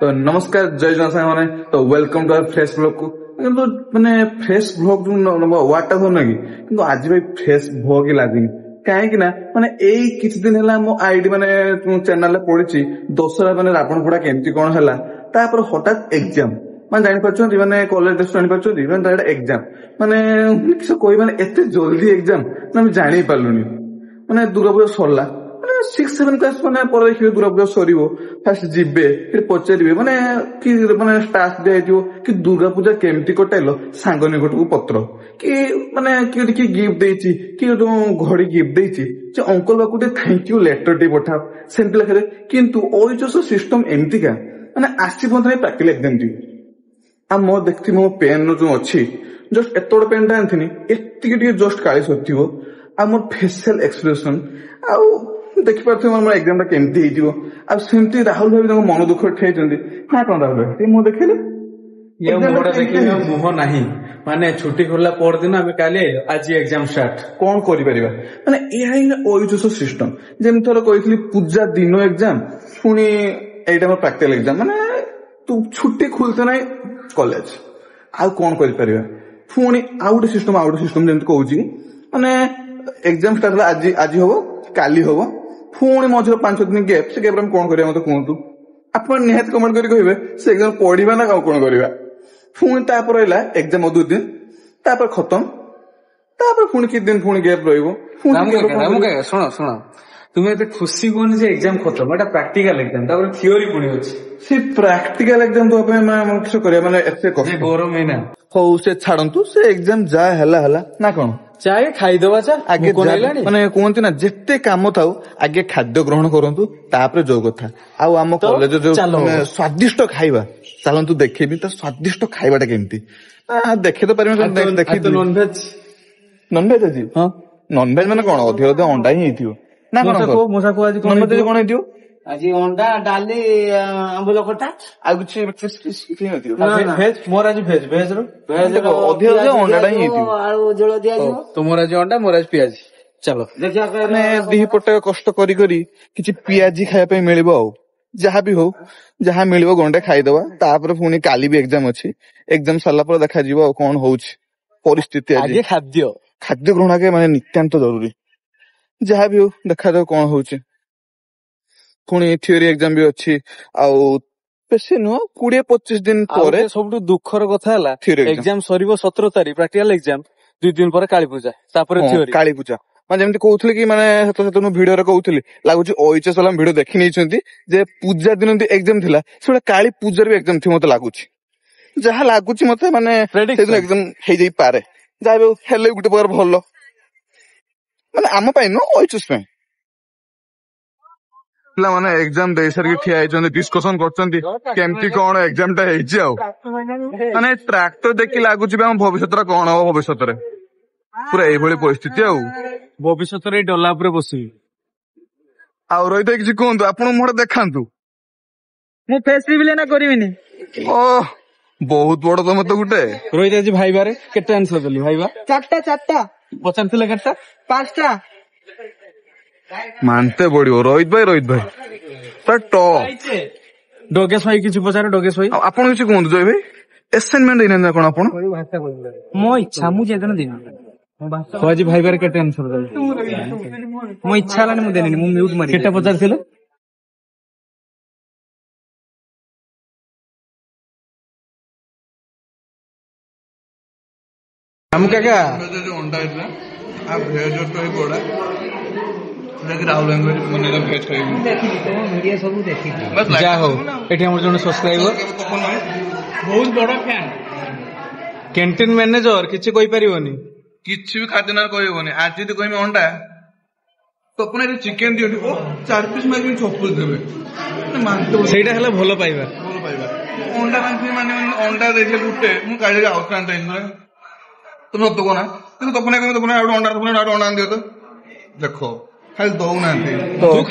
तो नमस्कार जय जन साई तो welcome to our fresh blog को କିନ୍ତୁ ମାନେ ଫ୍ରେଶ ବ୍ଲଗ ଯୋଉ ୱାର୍ଡ ଟା ଧରୁନା କି କିନ୍ତୁ ଆଜି ଭାଇ ଫ୍ରେଶ ବ୍ଲଗ ହିଁ ଲାଗୁନି କାହିଁକି ନା ମାନେ ଏଇ କିଛି ଦିନ ହେଲା ମୋ ଆଇଡି ମାନେ ଚ୍ୟାନେଲରେ ପଡିଛି ଦଶହରା ମାନେ ରାବଣ ପୋଡା କେମିତି କଣ ହେଲା ତାପରେ ହଠାତ୍ ଏକ୍ଜାମ ମାନେ ଜାଣିପାରୁଛନ୍ତି ମାନେ କଲେଜ ଡ୍ରେସ ଜାଣିପାରୁଛନ୍ତି ମାନେ ଏଇଟା ଏକ୍ଜାମ ମାନେ କିଛି କହିବି ମାନେ ଏତେ ଜଲ୍ଦି ଏକ୍ଜାମ ଆମେ ଜାଣି ପାରିଲୁନି ମାନେ ଦୁର୍ଗାପୂଜା ସରିଲା ମାନେ 6-7 କ୍ଲାସ ମାନେ ପରେ ଦେଖିବେ ଦୁର୍ଗାପୂଜା ସରିବ ଫାଷ୍ଟ ଯିବେ ପଚାରିବେ ମାନେ କି ମାନେ ଷ୍ଟାଫ ଦିଆଯାଇଥିବ କି ଦୁର୍ଗାପୂଜା କେମିତି କଟାଇଲ ସାଙ୍ଗ ନିକଟକୁ ପତ୍ର କି ମାନେ କିଏ କିଏ ଗିଫ୍ଟ ଦେଇଛି କି ଯୋଉ ଘଡି ଗିଫ୍ଟ ଦେଇଛି ଯେ ଅଙ୍କଲ ବାକୁ ଟିକେ ଥ୍ୟାଙ୍କ ୟୁ ଲେଟର ଟିକେ ପଠାଅ ସେମିତି ଲେଖାରେ କିନ୍ତୁ ଓଏଚଏସ୍ ସିଷ୍ଟମ ଏମିତିକା ମାନେ ଆସିବ ନାହିଁ ପ୍ରାକ୍ଟିକାଲ ଏକ୍ଜାମ ଦିଅ ଆଉ ମୋ ଦେଖିଥିବି ମୋ ପେନ୍ ଯୋଉ ଅଛି ଜଷ୍ଟ ଏତେ ବଡ ପେନ୍ ଟା ଆଣିଥିନି ଏତିକି ଟିକେ ଜଷ୍ଟ କାଳି ସରିଥିବ ଆଉ ମୋର ଫେସିଆଲ ଏକ୍ସପ୍ରେସନ ଆଉ ଦେଖିପାରୁଥିବ ମୋର ଏକ୍ଜାମ ଟା କେମିତି ହେଇଯିବ ଆଉ ସେମିତି ରାହୁଲ ଭାଇ ତାଙ୍କ ମନ ଦୁଃଖ ଠିଆଇଛନ୍ତି ନା କଣ ରାହୁଲ ଭାଇ ମୁଁ ଦେଖିଲି ମୁହଁ ନାହିଁ ମାନେ ଛୁଟି ଖୋଲିଲା ପରଦିନ ଆମେ କାଲି ଆଜି ଏକ୍ଜାମ ଷ୍ଟାର୍ଟ କଣ କରିପାରିବା ମାନେ ଏହା ହିଁ ଓଏଚଏସ୍ ସିଷ୍ଟମ ଯେମିତି ଥର କହିଥିଲି ପୂଜା ଦିନ ଏକ୍ଜାମ ପୁଣି ଏଇଟା ମୋର ପ୍ରାକ୍ଟିକାଲ ଏକ୍ଜାମ ମାନେ ତୁ ଛୁଟି ଖୋଲତେ ନାହିଁ କଲେଜ ଆଉ କଣ କରିପାରିବା ପୁଣି ଆଉ ଗୋଟେ ସିଷ୍ଟମ ଯେମିତି କହୁଛି ମାନେ ଏକ୍ଜାମ ଷ୍ଟାର୍ଟ ହେଲା ଆଜି ହବ କାଲି ହବ ପୁଣି ମଝିରେ 5 ଦିନ ଗ୍ୟାପ୍ ସେ ଗ୍ୟାପରେ ଆମେ କଣ କରିବା ମତେ କୁହନ୍ତୁ ଆପଣ ନିହାତି କମେଣ୍ଟ କରି କହିବେ ସେ ଏକ୍ଜାମ ପଢିବା ନା କଣ କରିବା ପୁଣି ତାପରେ ରହିଲା ଏକ୍ଜାମ 2 ଦିନ ତାପରେ ଖତମ ତାପରେ ପୁଣି କିଛି ଦିନ ପୁଣି ଗ୍ୟାପ୍ ରହିବ ଶୁଣ ତୁମେ ଏତେ ଖୁସି କୁହନି ଯେ ଏକ୍ଜାମ ଖତମ ଏଟା ପ୍ରାକ୍ଟିକାଲ ଏକ୍ଜାମ ତାପରେ ଥିଓରି ପୁଣି ଅଛି ସେ ପ୍ରାକ୍ଟିକାଲ ଏକ୍ଜାମ ଦେବା ପାଇଁ ଆମେ କିଛି କରିବା ମାନେ ଏତେ କଷ୍ଟ ଗରମ ହେଇନା ହଉ ସେ ଛାଡନ୍ତୁ ସେ ଏକ୍ଜାମ ଯାହା ହେଲା ନା କଣ ଚାଏ ଖାଇଦବା ଆଗେ ମାନେ କୁହନ୍ତି ନା ଯେତେ କାମ ଥାଉ ଆଗେ ଖାଦ୍ୟ ଗ୍ରହଣ କରନ୍ତୁ ତାପରେ ଯୋଉ କଥା ଆଉ ଆମ କଲେଜ ଯୋଉ ସ୍ଵାଦିଷ୍ଟ ଖାଇବା ଚାଲନ୍ତୁ ଦେଖେଇବି ତ ସ୍ଵାଦିଷ୍ଟ ଖାଇବାଟା କେମିତି ଦେଖେଇ ତ ପାରିବେ ଦେଖେଇ ନନଭେଜ ଆଜି ହଁ ନନଭେଜ ମାନେ କଣ ଅଧିକ ଅଣ୍ଡା ହିଁ ହେଇଥିବ ନା କଣ କଣ ହେଇଥିବ ଆଜି ଅଣ୍ଡା ଡାଲି ଆମ୍ବୁଲ ଖଟା ଆଉ କିଛି ମୋର ଆଜି ଭେଜ ଅଧିକ ଅଣ୍ଡାଟା ହିଁ ହେଇଥିବ ଆଉ ଝୋଳ ଦିଆଯିବ ତୁମର ଆଜି ଅଣ୍ଡା ମୋର ଆଜି ପିଆଜି ଚାଲ ମାନେ ଦି ପଟେ କଷ୍ଟ କରି କିଛି ପିଆଜି ଖାଇବା ପାଇଁ ମିଳିବ ଆଉ ଯାହା ବି ହଉ ଯାହା ମିଳିବ ଗଣ୍ଡେ ଖାଇଦବା ତାପରେ ପୁଣି କାଲି ବି ଏକ୍ଜାମ ଅଛି ଏକ୍ଜାମ ସରିଲା ପରେ ଦେଖାଯିବ ଆଉ କଣ ହଉଛି ପରିସ୍ଥିତି ଆଜି ଖାଦ୍ୟ ଗ୍ରହଣ ମାନେ ନିତ୍ୟାନ୍ତ ଜରୁରୀ ଯାହା ବି ହଉ ଦେଖାଯାଉ କଣ ହଉଛି ପୁଣି ଥିଓରି ଏକ୍ଜାମ ବି ଅଛି ଆଉ ବେଶୀ ନୁହଁ 20-25 ଦିନ ପରେ ସବୁଠୁ ଦୁଃଖର କଥା ହେଲା ଏକ୍ଜାମ ସରିବ 17 ତାରିଖ ପ୍ରାକ୍ଟିକାଲ ଏକ୍ଜାମ 2 ଦିନ ପରେ କାଳୀ ପୂଜା ତାପରେ କାଳୀ ପୂଜା ମାନେ ଯେମିତି କହୁଥିଲି କି ମାନେ ସେତ ମୁଁ ଭିଡିଓରେ କହୁଥିଲି ଲାଗୁଛି ଓଏଚଏସ୍ ବାଲା ଭିଡିଓ ଦେଖି ନେଇଛନ୍ତି ଯେ ପୂଜା ଦିନ ଏକ୍ଜାମ ଥିଲା ସେଟା କାଳୀ ପୂଜାରେ ବି ଏକ୍ଜାମ ଥିବ ମତେ ଲାଗୁଛି ଯାହା ଲାଗୁଛି ମତେ ମାନେ ସେଦିନ ଏକ୍ଜାମ ହେଇଯାଇପାରେ ଯାହା ବି ହେଲେ ଗୋଟେ ପ୍ରକାର ଭଲ ମାନେ ଆମ ପାଇଁ ନୁହଁ ଓଏଚଏସ୍ ପାଇଁ ପିଲାମାନେ ଏକ୍ଜାମ ଦେଇ ସାରିକି ଠିଆ ହେଇଛନ୍ତି ଡିସ୍କସନ କରୁଛନ୍ତି କେମିତି କଣ ଏକ୍ଜାମ ଟା ହେଇଛି ଆଉ ମାନେ ଟ୍ରାକ୍ଟର ଦେଖି ଲାଗୁଛି ଆମ ଭବିଷ୍ୟତରେ କଣ ହବ ଭବିଷ୍ୟତରେ ପୁରା ଏଇଭଳି ପରିସ୍ଥିତି ଆଉ ଭବିଷ୍ୟତରେ ଡଲା ଉପରେ ବସିବି ଆଉ ରହିଥା କିଛି କୁହନ୍ତୁ ଆପଣ ମୁହଁଟା ଦେଖାନ୍ତୁ ମୁଁ ଫେସ୍ ରିଭିଲ୍ ନା କରିବିନି ଓ ବହୁତ ବଡ ତମେ ତ ଗୋଟେ ରୋହିତ ଆଜି ଭାଇବାରେ କେତେ ଆନ୍ସର ଦେଲି ଭାଇବା 4ଟା ପଚାରିଥିଲେ କେତେଟା 5ଟା ମାନତେ ପଡିବ ରୋହିତ ଭାଇ ଡୋଗେଶ ଭାଇ କିଛି ପଚାରେ ଡୋଗେଶ ଭାଇ ଆପଣ କିଛି କୁହନ୍ତୁ ଜୟ ଭାଇ ଆସାଇନମେଣ୍ଟ ଦେଇନାହାନ୍ତି କଣ ଆପଣ ମୋ ଇଚ୍ଛା ମୁଁ ଯେଦିନ ଦିନ ଆଜି ଭାଇବାରେ କେତେ ଆନ୍ସର ଦେଲି ମୋ ଇଚ୍ଛା ହେଲାନି ମୁଁ ଦେଲିନି ମୁଁ ମ୍ୟୁଟ୍ ମାରି କେତେ ପଚାରିଥିଲେ ଆମ କାକା ଅଣ୍ଡା ହେଇଥିଲା ଆଉ ଭେଜ ପଡା ରାହୁଲ ଯାହା ହଉ ଏଠି ଆମର ଜଣେ ସବସ୍କ୍ରାଇବର ବହୁତ ବଡ ଫ୍ୟାନ କ୍ୟାଣ୍ଟିନ ମ୍ୟାନେଜର କିଛି କହିପାରିବନି କିଛି ବି ଖାଦ୍ୟ ନା କହିବନି ଆଜି ଯଦି କହିବି ଅଣ୍ଡା ତପନ ଚିକେନ ଦିଅନ୍ତି 4 ପିସ୍ ମାଗି 6 ପିସ୍ ଦେବେ ସେଇଟା ହେଲା ଭଲ ପାଇବା ଅଣ୍ଡା ମାନେ ଅଣ୍ଡା ଦେଇଥିଲେ ଗୋଟେ ମୁଁ କାଲି ଆଉଥରେ ତମେ ସତ କନା କିନ୍ତୁ ତପନ ଅଣ୍ଡା ଦିଅ ତ ଦେଖ ଖାଲି ଦଉନାହାନ୍ତି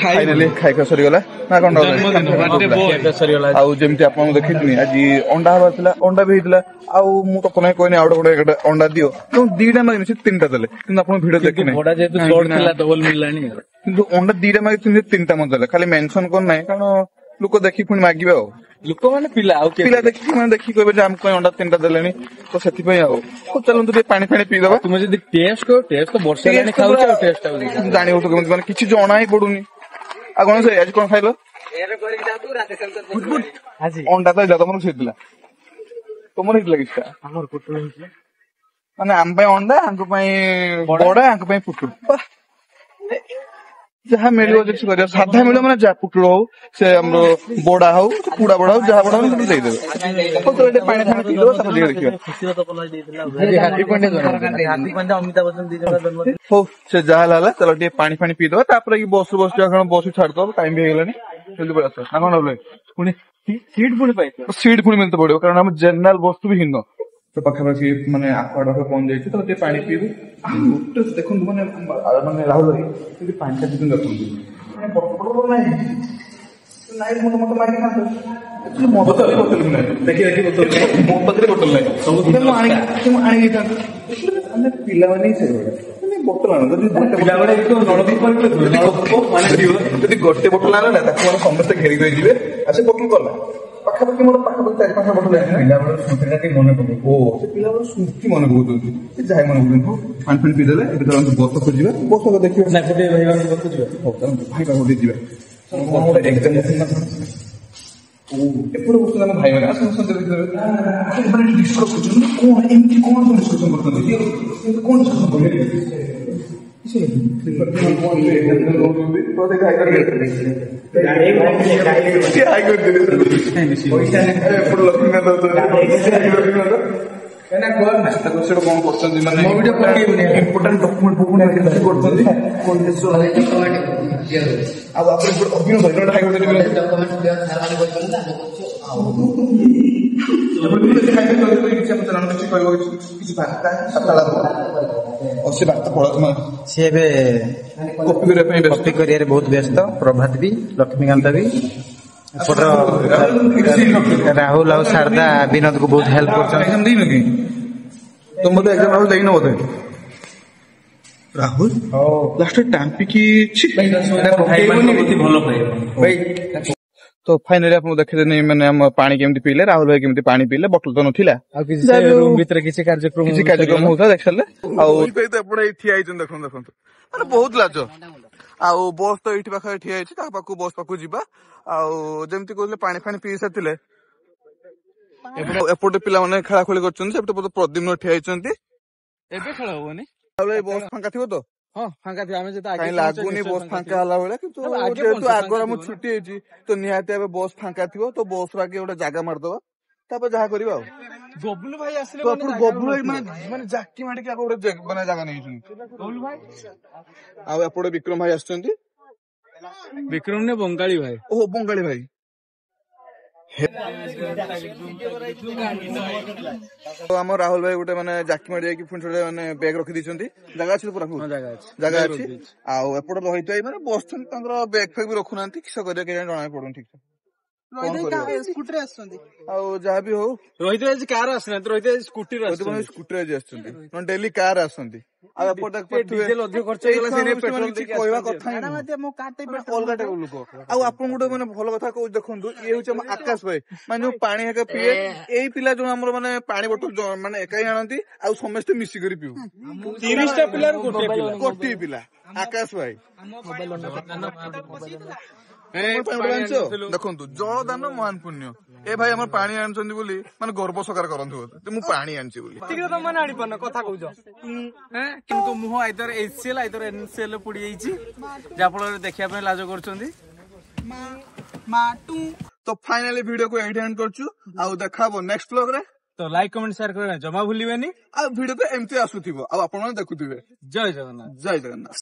ଖାଇବା ସରିଗଲା ନା କଣ ଆଉ ଯେମିତି ଆପଣଙ୍କୁ ଦେଖିଥିଲି ଆଜି ଅଣ୍ଡା ହବାର ଥିଲା ଅଣ୍ଡା ବି ହେଇଥିଲା ଆଉ ମୁଁ ତ କହିନି ଆଉ ଗୋଟେ ଅଣ୍ଡା ଦିଅ 2ଟା ମାଗିନି ସେ 3ଟା ଦେଲେ କିନ୍ତୁ ଆପଣ ଭିଡିଓ ଦେଖିନି କିନ୍ତୁ ଅଣ୍ଡା 2ଟା ମାଗିଥିଲି 3ଟା ମତେ ଦେଲେ ଖାଲି ମେନସନ କର ନାହିଁ କାରଣ ଲୋକ ଦେଖିକି ପୁଣି ମାଗିବେ ଆଉ ଲୋକମାନେ ପିଲା ଆଉ ପିଲା ଦେଖିକି ମାନେ ଦେଖିକି କହିବେ ଯେ ଆମ ପାଇଁ ଅଣ୍ଡା 3ଟା ଦେଲେଣି ତ ସେଥିପାଇଁ ଆଉ ଚାଲନ୍ତୁ ଟିକେ ପାଣି ଫାଣି ପିଇଦବା। ତୁମେ ଯଦି ଟେଷ୍ଟ କର ଟେଷ୍ଟ ତ ବର୍ଷା ହେଲାଣି ଖାଉଛ ଆଉ ଟେଷ୍ଟ ଜାଣିବ ତ କେମିତି ମାନେ କିଛି ଜଣା ହିଁ ପଡୁନି। ଆଉ କଣ ସେ ଆଜି କଣ ଖାଇଲ? ଅଣ୍ଡା ତ ହେଇଥିଲା ତମର ହେଇଥିଲା ତମର ହେଇଥିଲା କିଛିଟା ମାନେ ଆମ ପାଇଁ ଅଣ୍ଡା ଆଙ୍କ ପାଇଁ ବଡା ଆଙ୍କ ପାଇଁ ପୁଟୁଳ ଯାହା ମିଳିବ କିଛି କରିବା ସାଧା ମିଳିବ ମାନେ ଯାହା ପୁଟୁଳ ହଉ ସେ ଆମର ବଡା ହଉ କୁଡା ବଡା ହଉ ଯାହା ବଡା ହଉ ସେଠି ଦେଇଦେବେ ଟିକେ ପାଣି ଫାଣି ପିଇଦେବ ତାପରେ ଦେଖିବା। ହଉ ସେ ଯାହା ହେଲା ଚାଲ ଟିକେ ପାଣି ଫାଣି ପିଇଦବା ତାପରେ ବସ ବସିବା କାରଣ ବସ ଛାଡିଦବ ଟାଇମ ବି ହେଇଗଲାଣି ଜଲ୍ଦି ପଳେଇ ଆସ ନା କଣ ପୁଣି ସିଟ୍ ପୁଣି ମିଳତେ ପଡିବ କାରଣ ଆମ ଜେନେରାଲ ବସ୍ତୁ ବି ହୀନ ତ ପାଖାପାଖି ମାନେ ଆଖୁଆଡ ପହଞ୍ଚି ଯାଇଛି ତ ଟିକେ ପାଣି ପିଇବୁ ଗୋଟେ ଦେଖନ୍ତୁ ମାନେ ରାହୁଲ ଭାଇ ଯଦି ପାଣିଟା ପିଇଛନ୍ତି ଦେଖନ୍ତୁ ନାଇଁ ମତେ ମାଗିଥାନ୍ତୁ ମୋ ପାଖରେ ବୋତଲ ନାହିଁ ମୋ ପାଖରେ ବୋତଲ ନାହିଁ ମୁଁ ଆଣିକି ଦେଇଥାନ୍ତୁ ଆମେ ପିଲାମାନେ ହିଁ ସେଇଭଳିଆ ବୋତଲ ଆଣ ଯଦି ଗୋଟେ ବୋତଲ ଆଣ ନା ତାକୁ ମାନେ ସମସ୍ତେ ଘେରି ଦେଇଯିବେ ଆଉ ସେ ବୋତଲ କଲା ପାଖାପାଖି ମୋର 4-5 ବୋତଲ ପିଲାବେଳ ସ୍ମୃତିଟା ଟିକେ ମନେ ପକଉ ସେ ପିଲାବେଳ ସ୍ମୃତି ମନେ ପକଉଛନ୍ତି ସେ ଯାହା ମନେ ପକଉଛନ୍ତି ପାଣି ଫାଣି ପିଇଦେଲେ ଏବେ ଚାଲନ୍ତୁ ବସ ଖୋଜିବା ବସ ଦେଖିବା ଭାଇ ପାଖକୁ ଯିବା ଗୋଟେ ଏକ୍ଜାମ ଏପଟେ ବସୁଛନ୍ତି ଆମ ଭାଇମାନେ ଡିସ୍କସ କରୁଛନ୍ତି କଣ ଏମିତି କଣ ଡିସ୍କସନ କରୁଛନ୍ତି କଣ ଡିସ୍କସନ କରୁଛନ୍ତି କଣ କରୁଛନ୍ତି ମାନେ ଇମ୍ପୋର୍ଟାଣ୍ଟ ଡକ୍ୟୁମେଣ୍ଟ କରୁଛନ୍ତି ଆଉ ଆପଣ ସି ଏବେ କପି କରିବାରେ ବହୁତ ବ୍ୟସ୍ତ ପ୍ରଭାତ ବି ଲକ୍ଷ୍ମୀକାନ୍ତ ବି ଏପଟର ରାହୁଲ ଆଉ ଶାରଦା ବିନୋଦକୁ ବହୁତ ହେଲ୍ପ କରୁଛନ୍ତି। ତ ମତେ ଏକ୍ଜାମ ରାହୁଲ ଦେଇନ ବୋଧେ ରାହୁଲ ଲାଷ୍ଟ ଟାମ୍ପିକି ତ ଫାଇନାଲି ଆପଣଙ୍କୁ ଦେଖିଦେନି ମାନେ ଆମ ପାଣି କେମିତି ପିଇଲେ ରାହୁଲ ଭାଇ କେମିତି ପାଣି ପିଇଲେ ବୋଟଲ ତ ନଥିଲା ଆଉ ରୁମ୍ ଭିତରେ କିଛି କାର୍ଯ୍ୟକ୍ରମ ହଉଥିଲା ଦେଖି ସାରିଲେ ଆଉ ଏପଟେ ଠିଆ ହେଇଛନ୍ତି ଦେଖନ୍ତୁ ମାନେ ବହୁତ ଲାଜ ଆଉ ବସ୍ ତ ଏଇଠି ପାଖରେ ଠିଆ ହେଇଛି ତା ପାଖକୁ ବସ୍ ପାଖକୁ ଯିବା ଆଉ ଯେମିତି କହୁଥିଲେ ପାଣି ଫାଣି ପିଇ ସାରିଥିଲେ ଏପଟେ ପିଲାମାନେ ଖେଳାଖେଳି କରୁଛନ୍ତି ସେପଟେ ପ୍ରଦ୍ୟୁମ୍ନ ଠିଆ ହେଇଛନ୍ତି। ଏବେ ଖେଳ ହବନି ବସ୍ ଫାଙ୍କା ଥିବ ତ ହଁ ଫାଙ୍କା ଥିବ ଆମେ ଯଦି କାହିଁ ଲାଗୁନି ବସ୍ ଫାଙ୍କା ହେଲା ଭଳିଆ କିନ୍ତୁ ଯେହେତୁ ଆଗରୁ ଆମ ଛୁଟି ହେଇଛି ତ ନିହାତି ଏବେ ବସ୍ ଫାଙ୍କା ଥିବ ତ ବସ୍ ରୁ ଆଗେ ଗୋଟେ ଜାଗା ମାରିଦବା ତାପରେ ଯାହା କରିବା ଆଉ ବବୁଲୁ ଭାଇ ଆସିଲେ ବବୁଲୁ ଭାଇ ମାନେ ଜାକି ମାଟିକି ଆଗ ଗୋଟେ ମାନେ ଜାଗା ନେଇଛନ୍ତି ଆଉ ଏପଟେ ବିକ୍ରମ ଭାଇ ଆସିଛନ୍ତି ବିକ୍ରମ ନେ ବଙ୍ଗାଳୀ ଭାଇ ଓହୋ ବଙ୍ଗାଳୀ ଭାଇ ଆମ ରାହୁଲ ଭାଇ ଗୋଟେ ମାନେ ଜାକି ମାଡି ଯାଇକି ପୁଣି ମାନେ ବ୍ୟାଗ ରଖି ଦେଇଛନ୍ତି ଜାଗା ଅଛି ପୁରା ଜାଗା ଅଛି ଆଉ ଏପଟେ ରହିଥିବ ମାନେ ବସୁଛନ୍ତି ତାଙ୍କର ବ୍ୟାଗ ଫେଗ ବି ରଖୁନାହାନ୍ତି କିସ କରିବା କେଜାଣି ଜଣା ପଡୁନି ଠିକ ସ୍କୁଟିରେ ଆସୁଛନ୍ତି ଆଉ ଯାହା ବି ହଉ ରୋହିତ ଆଜି କାର ଆସିନାହାନ୍ତି ରୋହିତ ଆଜି ସ୍କୁଟିରେ ସ୍କୁଟିରେ ଆଜି ଆସିଛନ୍ତି ନହେଲେ ଡେଲି କାର ଆସନ୍ତି ଆଉ ଏପଟେ ଅଧିକ ଖର୍ଚ୍ଚ କହିବା କଥା ଅଲଗା ଟାଇପ ଲୋକ ଆଉ ଆପଣ ଗୋଟେ ମାନେ ଭଲ କଥା କହୁଛି ଦେଖନ୍ତୁ ଇଏ ହଉଛି ଆମ ଆକାଶ ଭାଇ ମାନେ ଯୋଉ ପାଣି ଏକା ପିଏ ଏଇ ପିଲା ଯୋଉ ଆମର ମାନେ ପାଣି ବୋଟଲ ମାନେ ଏକା ହିଁ ଆଣନ୍ତି ଆଉ ସମସ୍ତେ ମିଶିକରି ପିଉ 30ଟା ପିଲାରୁ ଗୋଟିଏ ପିଲା ଆକାଶ ଭାଇ ଦେଖନ୍ତୁ ଜଳଦାନ ମହାନ ପୁଣ୍ୟ ଏ ଭାଇ ଆମର ପାଣି ଆଣିଛନ୍ତି ବୋଲି ମାନେ ଗର୍ବ ସକାର କରନ୍ତୁ ମୁଁ ପାଣି ଆଣିଛି ବୋଲି ମାନେ ଆଣିପାରୁନ କଥା କହୁଛ କିନ୍ତୁ ମୁହଁ ଆଇଦର HCL ଆଇଦର NCL ପୋଡି ଯାଇଛି ଯାହା ଫଳରେ ଦେଖିବା ପାଇଁ ଲାଜ କରୁଛନ୍ତି। ତ ଫାଇନାଲି ଭିଡିଓକୁ ଏଇଠି ଏଣ୍ଡ କରୁଛୁ ଆଉ ଦେଖା ହବ ନେକ୍ସଟ ବ୍ଲଗ ରେ ତ ଲାଇକ୍ କମେଣ୍ଟ ସେୟାର କରିବା ଜମା ଭୁଲିବେନି ଆଉ ଭିଡିଓ ତ ଏମିତି ଆସୁଥିବ ଆଉ ଆପଣ ଦେଖୁଥିବେ। ଜୟ ଜଗନ୍ନାଥ। ଜୟ ଜଗନ୍ନାଥ।